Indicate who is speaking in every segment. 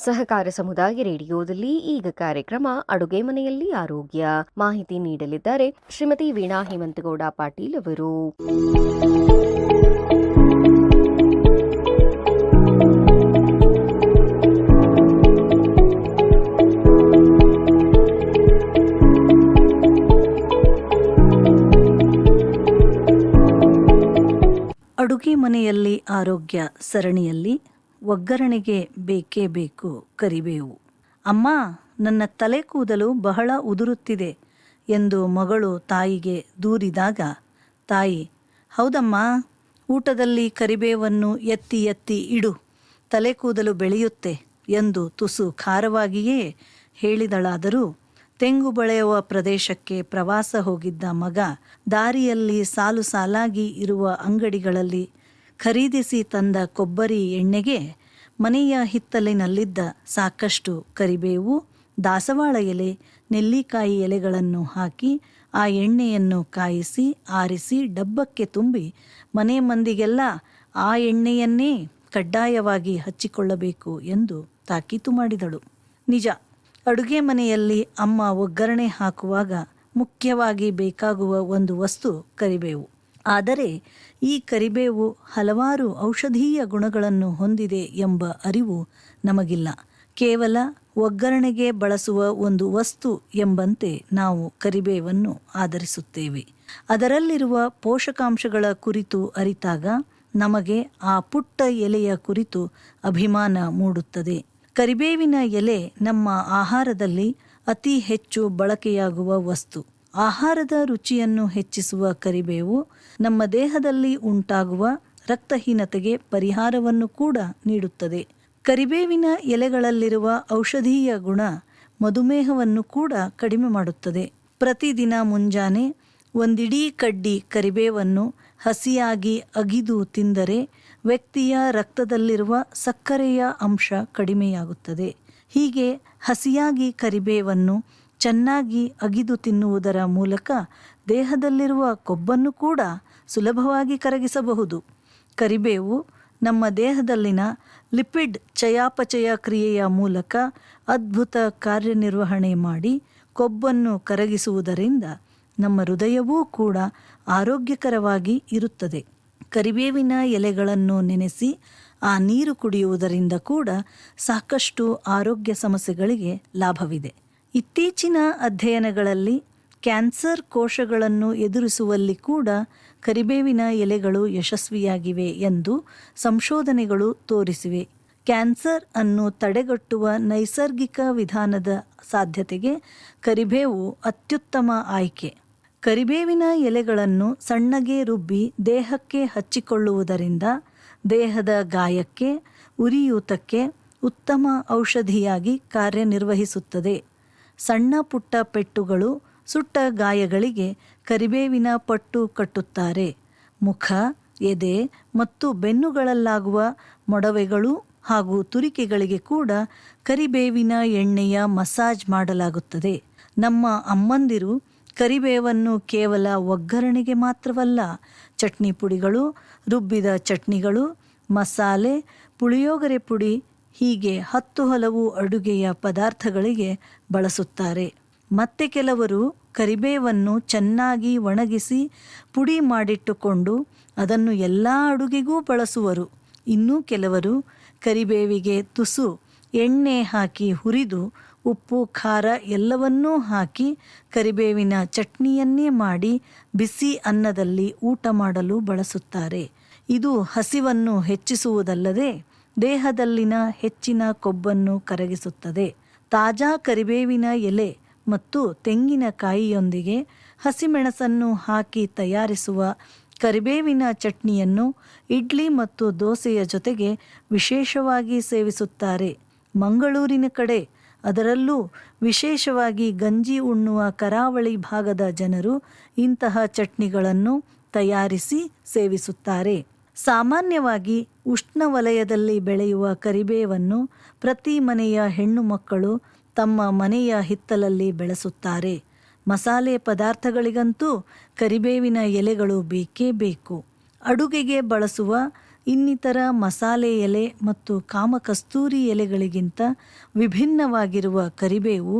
Speaker 1: ಸಹಕಾರ ಸಮುದಾಯ ರೇಡಿಯೋದಲ್ಲಿ ಈಗ ಕಾರ್ಯಕ್ರಮ ಅಡುಗೆ ಮನೆಯಲ್ಲಿ ಆರೋಗ್ಯ. ಮಾಹಿತಿ ನೀಡಲಿದ್ದಾರೆ ಶ್ರೀಮತಿ ವೀಣಾ ಹೇಮಂತಗೌಡ ಪಾಟೀಲ್ ಅವರು.
Speaker 2: ಅಡುಗೆ ಮನೆಯಲ್ಲಿ ಆರೋಗ್ಯ ಸರಣಿಯಲ್ಲಿ ಒಗ್ಗರಣೆಗೆ ಬೇಕೇ ಬೇಕು ಕರಿಬೇವು. ಅಮ್ಮ, ನನ್ನ ತಲೆ ಕೂದಲು ಬಹಳ ಉದುರುತ್ತಿದೆ ಎಂದು ಮಗಳು ತಾಯಿಗೆ ದೂರಿದಾಗ ತಾಯಿ, ಹೌದಮ್ಮ, ಊಟದಲ್ಲಿ ಕರಿಬೇವನ್ನು ಎತ್ತಿ ಎತ್ತಿ ಇಡು, ತಲೆ ಕೂದಲು ಬೆಳೆಯುತ್ತೆ ಎಂದು ತುಸು ಖಾರವಾಗಿಯೇ ಹೇಳಿದಳಾದರೂ ತೆಂಗು ಬೆಳೆಯುವ ಪ್ರದೇಶಕ್ಕೆ ಪ್ರವಾಸ ಹೋಗಿದ್ದ ಮಗ ದಾರಿಯಲ್ಲಿ ಸಾಲು ಸಾಲಾಗಿ ಇರುವ ಅಂಗಡಿಗಳಲ್ಲಿ ಖರೀದಿಸಿ ತಂದ ಕೊಬ್ಬರಿ ಎಣ್ಣೆಗೆ ಮನೆಯ ಹಿತ್ತಲಿನಲ್ಲಿದ್ದ ಸಾಕಷ್ಟು ಕರಿಬೇವು, ದಾಸವಾಳ ಎಲೆ, ನೆಲ್ಲಿಕಾಯಿ ಎಲೆಗಳನ್ನು ಹಾಕಿ ಆ ಎಣ್ಣೆಯನ್ನು ಕಾಯಿಸಿ ಆರಿಸಿ ಡಬ್ಬಕ್ಕೆ ತುಂಬಿ ಮನೆ ಮಂದಿಗೆಲ್ಲ ಆ ಎಣ್ಣೆಯನ್ನೇ ಕಡ್ಡಾಯವಾಗಿ ಹಚ್ಚಿಕೊಳ್ಳಬೇಕು ಎಂದು ತಾಕೀತು ಮಾಡಿದಳು. ನಿಜ, ಅಡುಗೆ ಮನೆಯಲ್ಲಿ ಅಮ್ಮ ಒಗ್ಗರಣೆ ಹಾಕುವಾಗ ಮುಖ್ಯವಾಗಿ ಬೇಕಾಗುವ ಒಂದು ವಸ್ತು ಕರಿಬೇವು. ಆದರೆ ಈ ಕರಿಬೇವು ಹಲವಾರು ಔಷಧೀಯ ಗುಣಗಳನ್ನು ಹೊಂದಿದೆ ಎಂಬ ಅರಿವು ನಮಗಿಲ್ಲ. ಕೇವಲ ಒಗ್ಗರಣೆಗೆ ಬಳಸುವ ಒಂದು ವಸ್ತು ಎಂಬಂತೆ ನಾವು ಕರಿಬೇವನ್ನು ಆಧರಿಸುತ್ತೇವೆ. ಅದರಲ್ಲಿರುವ ಪೋಷಕಾಂಶಗಳ ಕುರಿತು ಅರಿತಾಗ ನಮಗೆ ಆ ಪುಟ್ಟ ಎಲೆಯ ಕುರಿತು ಅಭಿಮಾನ ಮೂಡುತ್ತದೆ. ಕರಿಬೇವಿನ ಎಲೆ ನಮ್ಮ ಆಹಾರದಲ್ಲಿ ಅತಿ ಹೆಚ್ಚು ಬಳಕೆಯಾಗುವ ವಸ್ತು. ಆಹಾರದ ರುಚಿಯನ್ನು ಹೆಚ್ಚಿಸುವ ಕರಿಬೇವು ನಮ್ಮ ದೇಹದಲ್ಲಿ ಉಂಟಾಗುವ ರಕ್ತಹೀನತೆಗೆ ಪರಿಹಾರವನ್ನು ಕೂಡ ನೀಡುತ್ತದೆ. ಕರಿಬೇವಿನ ಎಲೆಗಳಲ್ಲಿರುವ ಔಷಧೀಯ ಗುಣ ಮಧುಮೇಹವನ್ನು ಕೂಡ ಕಡಿಮೆ ಮಾಡುತ್ತದೆ. ಪ್ರತಿದಿನ ಮುಂಜಾನೆ ಒಂದಿಡೀ ಕಡ್ಡಿ ಕರಿಬೇವನ್ನು ಹಸಿಯಾಗಿ ಅಗಿದು ತಿಂದರೆ ವ್ಯಕ್ತಿಯ ರಕ್ತದಲ್ಲಿರುವ ಸಕ್ಕರೆಯ ಅಂಶ ಕಡಿಮೆಯಾಗುತ್ತದೆ. ಹೀಗೆ ಹಸಿಯಾಗಿ ಕರಿಬೇವನ್ನು ಚೆನ್ನಾಗಿ ಅಗಿದು ತಿನ್ನುವುದರ ಮೂಲಕ ದೇಹದಲ್ಲಿರುವ ಕೊಬ್ಬನ್ನು ಕೂಡ ಸುಲಭವಾಗಿ ಕರಗಿಸಬಹುದು. ಕರಿಬೇವು ನಮ್ಮ ದೇಹದಲ್ಲಿನ ಲಿಪಿಡ್ ಚಯಾಪಚಯ ಕ್ರಿಯೆಯ ಮೂಲಕ ಅದ್ಭುತ ಕಾರ್ಯನಿರ್ವಹಣೆ ಮಾಡಿ ಕೊಬ್ಬನ್ನು ಕರಗಿಸುವುದರಿಂದ ನಮ್ಮ ಹೃದಯವೂ ಕೂಡ ಆರೋಗ್ಯಕರವಾಗಿ ಇರುತ್ತದೆ. ಕರಿಬೇವಿನ ಎಲೆಗಳನ್ನು ನೆನೆಸಿ ಆ ನೀರು ಕುಡಿಯುವುದರಿಂದ ಕೂಡ ಸಾಕಷ್ಟು ಆರೋಗ್ಯ ಸಮಸ್ಯೆಗಳಿಗೆ ಲಾಭವಿದೆ. ಇತ್ತೀಚಿನ ಅಧ್ಯಯನಗಳಲ್ಲಿ ಕ್ಯಾನ್ಸರ್ ಕೋಶಗಳನ್ನು ಎದುರಿಸುವಲ್ಲಿ ಕೂಡ ಕರಿಬೇವಿನ ಎಲೆಗಳು ಯಶಸ್ವಿಯಾಗಿವೆ ಎಂದು ಸಂಶೋಧನೆಗಳು ತೋರಿಸಿವೆ. ಕ್ಯಾನ್ಸರ್ ಅನ್ನು ತಡೆಗಟ್ಟುವ ನೈಸರ್ಗಿಕ ವಿಧಾನದ ಸಾಧ್ಯತೆಗೆ ಕರಿಬೇವು ಅತ್ಯುತ್ತಮ ಆಯ್ಕೆ. ಕರಿಬೇವಿನ ಎಲೆಗಳನ್ನು ಸಣ್ಣಗೆ ರುಬ್ಬಿ ದೇಹಕ್ಕೆ ಹಚ್ಚಿಕೊಳ್ಳುವುದರಿಂದ ದೇಹದ ಗಾಯಕ್ಕೆ, ಉರಿಯೂತಕ್ಕೆ ಉತ್ತಮ ಔಷಧಿಯಾಗಿ ಕಾರ್ಯನಿರ್ವಹಿಸುತ್ತದೆ. ಸಣ್ಣ ಪುಟ್ಟ ಪೆಟ್ಟುಗಳು, ಸುಟ್ಟ ಗಾಯಗಳಿಗೆ ಕರಿಬೇವಿನ ಪಟ್ಟು ಕಟ್ಟುತ್ತಾರೆ. ಮುಖ, ಎದೆ ಮತ್ತು ಬೆನ್ನುಗಳಲ್ಲಾಗುವ ಮೊಡವೆಗಳು ಹಾಗೂ ತುರಿಕೆಗಳಿಗೆ ಕೂಡ ಕರಿಬೇವಿನ ಎಣ್ಣೆಯ ಮಸಾಜ್ ಮಾಡಲಾಗುತ್ತದೆ. ನಮ್ಮ ಅಮ್ಮಂದಿರು ಕರಿಬೇವನ್ನು ಕೇವಲ ಒಗ್ಗರಣೆಗೆ ಮಾತ್ರವಲ್ಲ, ಚಟ್ನಿ ಪುಡಿಗಳು, ರುಬ್ಬಿದ ಚಟ್ನಿಗಳು, ಮಸಾಲೆ, ಪುಳಿಯೋಗರೆ ಪುಡಿ ಹೀಗೆ 10 ಹಲವು ಅಡುಗೆಯ ಪದಾರ್ಥಗಳಿಗೆ ಬಳಸುತ್ತಾರೆ. ಮತ್ತೆ ಕೆಲವರು ಕರಿಬೇವನ್ನು ಚೆನ್ನಾಗಿ ಒಣಗಿಸಿ ಪುಡಿ ಮಾಡಿಟ್ಟುಕೊಂಡು ಅದನ್ನು ಎಲ್ಲ ಅಡುಗೆಗೂ ಬಳಸುವರು. ಇನ್ನೂ ಕೆಲವರು ಕರಿಬೇವಿಗೆ ತುಸು ಎಣ್ಣೆ ಹಾಕಿ ಹುರಿದು ಉಪ್ಪು, ಖಾರ ಎಲ್ಲವನ್ನೂ ಹಾಕಿ ಕರಿಬೇವಿನ ಚಟ್ನಿಯನ್ನೇ ಮಾಡಿ ಬಿಸಿ ಅನ್ನದಲ್ಲಿ ಊಟ ಮಾಡಲು ಬಳಸುತ್ತಾರೆ. ಇದು ಹಸಿವನ್ನು ಹೆಚ್ಚಿಸುವುದಲ್ಲದೆ ದೇಹದಲ್ಲಿನ ಹೆಚ್ಚಿನ ಕೊಬ್ಬನ್ನು ಕರಗಿಸುತ್ತದೆ. ತಾಜಾ ಕರಿಬೇವಿನ ಎಲೆ ಮತ್ತು ತೆಂಗಿನಕಾಯಿಯೊಂದಿಗೆ ಹಸಿಮೆಣಸನ್ನು ಹಾಕಿ ತಯಾರಿಸುವ ಕರಿಬೇವಿನ ಚಟ್ನಿಯನ್ನು ಇಡ್ಲಿ ಮತ್ತು ದೋಸೆಯ ಜೊತೆಗೆ ವಿಶೇಷವಾಗಿ ಸೇವಿಸುತ್ತಾರೆ. ಮಂಗಳೂರಿನ ಕಡೆ, ಅದರಲ್ಲೂ ವಿಶೇಷವಾಗಿ ಗಂಜಿ ಉಣ್ಣುವ ಕರಾವಳಿ ಭಾಗದ ಜನರು ಇಂತಹ ಚಟ್ನಿಗಳನ್ನು ತಯಾರಿಸಿ ಸೇವಿಸುತ್ತಾರೆ. ಸಾಮಾನ್ಯವಾಗಿ ಉಷ್ಣವಲಯದಲ್ಲಿ ಬೆಳೆಯುವ ಕರಿಬೇವನ್ನು ಪ್ರತಿ ಮನೆಯ ಹೆಣ್ಣು ಮಕ್ಕಳು ತಮ್ಮ ಮನೆಯ ಹಿತ್ತಲಲ್ಲಿ ಬೆಳೆಸುತ್ತಾರೆ. ಮಸಾಲೆ ಪದಾರ್ಥಗಳಿಗಂತೂ ಕರಿಬೇವಿನ ಎಲೆಗಳು ಬೇಕೇ ಬೇಕು. ಅಡುಗೆಗೆ ಬಳಸುವ ಇನ್ನಿತರ ಮಸಾಲೆ ಎಲೆ ಮತ್ತು ಕಾಮಕಸ್ತೂರಿ ಎಲೆಗಳಿಗಿಂತ ವಿಭಿನ್ನವಾಗಿರುವ ಕರಿಬೇವು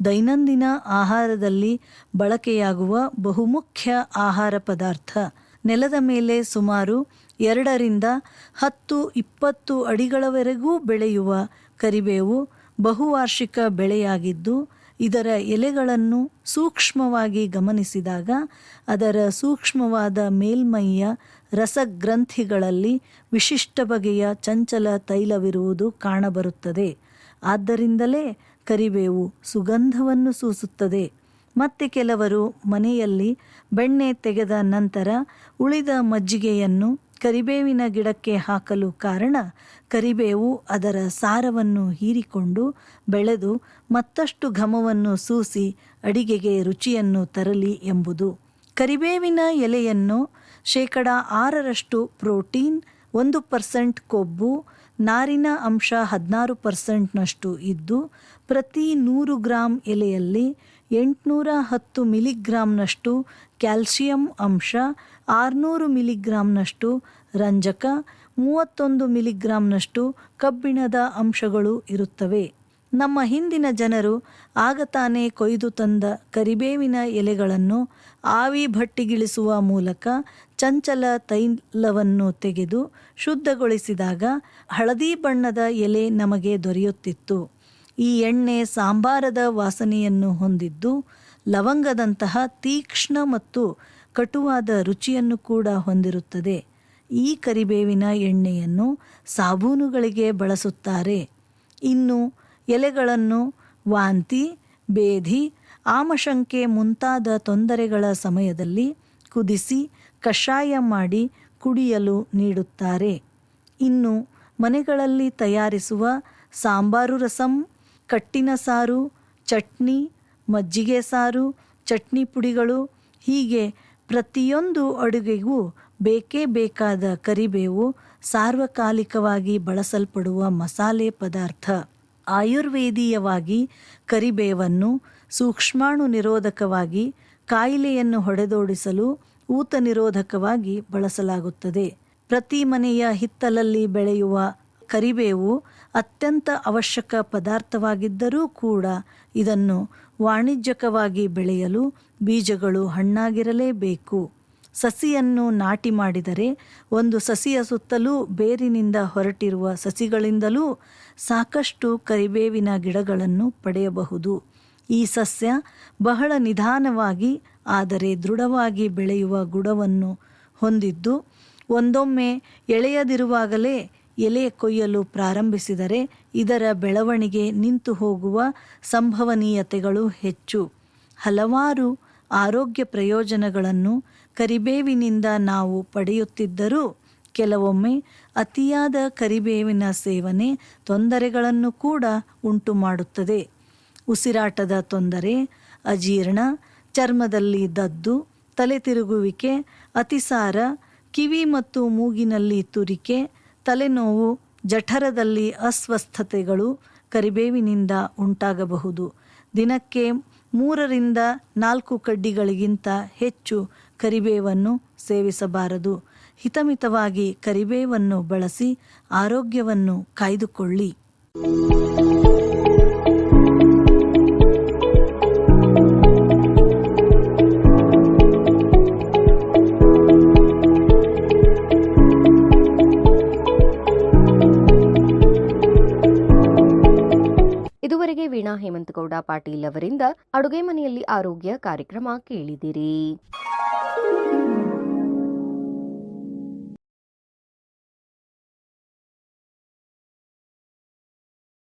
Speaker 2: ದೈನಂದಿನ ಆಹಾರದಲ್ಲಿ ಬಳಕೆಯಾಗುವ ಬಹುಮುಖ್ಯ ಆಹಾರ ಪದಾರ್ಥ. ನೆಲದ ಮೇಲೆ ಸುಮಾರು 2-10-20 ಅಡಿಗಳವರೆಗೂ ಬೆಳೆಯುವ ಕರಿಬೇವು ಬಹುವಾರ್ಷಿಕ ಬೆಳೆಯಾಗಿದ್ದು, ಇದರ ಎಲೆಗಳನ್ನು ಸೂಕ್ಷ್ಮವಾಗಿ ಗಮನಿಸಿದಾಗ ಅದರ ಸೂಕ್ಷ್ಮವಾದ ಮೇಲ್ಮೈಯ ರಸಗ್ರಂಥಿಗಳಲ್ಲಿ ವಿಶಿಷ್ಟ ಬಗೆಯ ಚಂಚಲ ತೈಲವಿರುವುದು ಕಾಣಬರುತ್ತದೆ. ಆದ್ದರಿಂದಲೇ ಕರಿಬೇವು ಸುಗಂಧವನ್ನು ಸೂಸುತ್ತದೆ. ಮತ್ತೆ ಕೆಲವರು ಮನೆಯಲ್ಲಿ ಬೆಣ್ಣೆ ತೆಗೆದ ನಂತರ ಉಳಿದ ಮಜ್ಜಿಗೆಯನ್ನು ಕರಿಬೇವಿನ ಗಿಡಕ್ಕೆ ಹಾಕಲು ಕಾರಣ, ಕರಿಬೇವು ಅದರ ಸಾರವನ್ನು ಹೀರಿಕೊಂಡು ಬೆಳೆದು ಮತ್ತಷ್ಟು ಘಮವನ್ನು ಸೂಸಿ ಅಡಿಗೆಗೆ ರುಚಿಯನ್ನು ತರಲಿ ಎಂಬುದು. ಕರಿಬೇವಿನ ಎಲೆಯನ್ನು 6% ಪ್ರೋಟೀನ್, 1% ಕೊಬ್ಬು, ನಾರಿನ ಅಂಶ 16% ಇದ್ದು, ಪ್ರತಿ 100 ಗ್ರಾಂ ಎಲೆಯಲ್ಲಿ 810 ಮಿಲಿಗ್ರಾಂನಷ್ಟು ಕ್ಯಾಲ್ಸಿಯಂ ಅಂಶ, 600 ಮಿಲಿಗ್ರಾಂನಷ್ಟು ರಂಜಕ, 31 ಮಿಲಿಗ್ರಾಂನಷ್ಟು ಕಬ್ಬಿಣದ ಅಂಶಗಳು ಇರುತ್ತವೆ. ನಮ್ಮ ಹಿಂದಿನ ಜನರು ಆಗ ತಾನೇ ಕೊಯ್ದು ತಂದ ಕರಿಬೇವಿನ ಎಲೆಗಳನ್ನು ಆವಿ ಭಟ್ಟಿಗಿಳಿಸುವ ಮೂಲಕ ಚಂಚಲ ತೈಲವನ್ನು ತೆಗೆದು ಶುದ್ಧಗೊಳಿಸಿದಾಗ ಹಳದಿ ಬಣ್ಣದ ಎಲೆ ನಮಗೆ ದೊರೆಯುತ್ತಿತ್ತು. ಈ ಎಣ್ಣೆ ಸಾಂಬಾರದ ವಾಸನೆಯನ್ನು ಹೊಂದಿದ್ದು, ಲವಂಗದಂತಹ ತೀಕ್ಷ್ಣ ಮತ್ತು ಕಟುವಾದ ರುಚಿಯನ್ನು ಕೂಡ ಹೊಂದಿರುತ್ತದೆ. ಈ ಕರಿಬೇವಿನ ಎಣ್ಣೆಯನ್ನು ಸಾಬೂನುಗಳಿಗೆ ಬಳಸುತ್ತಾರೆ. ಇನ್ನು ಎಲೆಗಳನ್ನು ವಾಂತಿ, ಬೇಧಿ, ಆಮಶಂಕೆ ಮುಂತಾದ ತೊಂದರೆಗಳ ಸಮಯದಲ್ಲಿ ಕುದಿಸಿ ಕಷಾಯ ಮಾಡಿ ಕುಡಿಯಲು ನೀಡುತ್ತಾರೆ. ಇನ್ನು ಮನೆಗಳಲ್ಲಿ ತಯಾರಿಸುವ ಸಾಂಬಾರು ರಸಂ, ಕಟ್ಟಿನ ಸಾರು, ಚಟ್ನಿ, ಮಜ್ಜಿಗೆ ಸಾರು, ಚಟ್ನಿ ಪುಡಿಗಳು ಹೀಗೆ ಪ್ರತಿಯೊಂದು ಅಡುಗೆಗೂ ಬೇಕೇ ಬೇಕಾದ ಕರಿಬೇವು ಸಾರ್ವಕಾಲಿಕವಾಗಿ ಬಳಸಲ್ಪಡುವ ಮಸಾಲೆ ಪದಾರ್ಥ. ಆಯುರ್ವೇದೀಯವಾಗಿ ಕರಿಬೇವನ್ನು ಸೂಕ್ಷ್ಮಾಣು ನಿರೋಧಕವಾಗಿ, ಕಾಯಿಲೆಯನ್ನು ಹೊಡೆದೋಡಿಸಲು ಊತ ನಿರೋಧಕವಾಗಿ ಬಳಸಲಾಗುತ್ತದೆ. ಪ್ರತಿ ಮನೆಯ ಹಿತ್ತಲಲ್ಲಿ ಬೆಳೆಯುವ ಕರಿಬೇವು ಅತ್ಯಂತ ಅವಶ್ಯಕ ಪದಾರ್ಥವಾಗಿದ್ದರೂ ಕೂಡ ಇದನ್ನು ವಾಣಿಜ್ಯಿಕವಾಗಿ ಬೆಳೆಯಲು ಬೀಜಗಳು ಹಣ್ಣಾಗಿರಲೇಬೇಕು. ಸಸಿಯನ್ನು ನಾಟಿ ಮಾಡಿದರೆ ಒಂದು ಸಸಿಯ ಸುತ್ತಲೂ ಬೇರಿನಿಂದ ಹೊರಟಿರುವ ಸಸಿಗಳಿಂದಲೂ ಸಾಕಷ್ಟು ಕರಿಬೇವಿನ ಗಿಡಗಳನ್ನು ಪಡೆಯಬಹುದು. ಈ ಸಸ್ಯ ಬಹಳ ನಿಧಾನವಾಗಿ ಆದರೆ ದೃಢವಾಗಿ ಬೆಳೆಯುವ ಗುಣವನ್ನು ಹೊಂದಿದ್ದು, ಒಂದೊಮ್ಮೆ ಎಳೆಯದಿರುವಾಗಲೇ ಎಲೆ ಕೊಯ್ಯಲು ಪ್ರಾರಂಭಿಸಿದರೆ ಇದರ ಬೆಳವಣಿಗೆ ನಿಂತು ಹೋಗುವ ಸಂಭವನೀಯತೆಗಳು ಹೆಚ್ಚು. ಹಲವಾರು ಆರೋಗ್ಯ ಪ್ರಯೋಜನಗಳನ್ನು ಕರಿಬೇವಿನಿಂದ ನಾವು ಪಡೆಯುತ್ತಿದ್ದರೂ ಕೆಲವೊಮ್ಮೆ ಅತಿಯಾದ ಕರಿಬೇವಿನ ಸೇವನೆ ತೊಂದರೆಗಳನ್ನು ಕೂಡ ಉಂಟು ಮಾಡುತ್ತದೆ. ಉಸಿರಾಟದ ತೊಂದರೆ, ಅಜೀರ್ಣ, ಚರ್ಮದಲ್ಲಿ ದದ್ದು, ತಲೆ ತಿರುಗುವಿಕೆ, ಅತಿಸಾರ, ಕಿವಿ ಮತ್ತು ಮೂಗಿನಲ್ಲಿ ತುರಿಕೆ, ತಲೆನೋವು, ಜಠರದಲ್ಲಿ ಅಸ್ವಸ್ಥತೆಗಳು ಕರಿಬೇವಿನಿಂದ ಉಂಟಾಗಬಹುದು. ದಿನಕ್ಕೆ 3-4 ಕಡ್ಡಿಗಳಿಗಿಂತ ಹೆಚ್ಚು ಕರಿಬೇವನ್ನು ಸೇವಿಸಬಾರದು. ಹಿತಮಿತವಾಗಿ ಕರಿಬೇವನ್ನು ಬಳಸಿ ಆರೋಗ್ಯವನ್ನು ಕಾಯ್ದುಕೊಳ್ಳಿ.
Speaker 1: ಇದುವರೆಗೆ ವೀಣಾ ಹೇಮಂತಗೌಡ ಪಾಟೀಲ್ ಅವರಿಂದ ಅಡುಗೆ ಮನೆಯಲ್ಲಿ ಆರೋಗ್ಯ ಕಾರ್ಯಕ್ರಮ ಕೇಳಿದಿರಿ.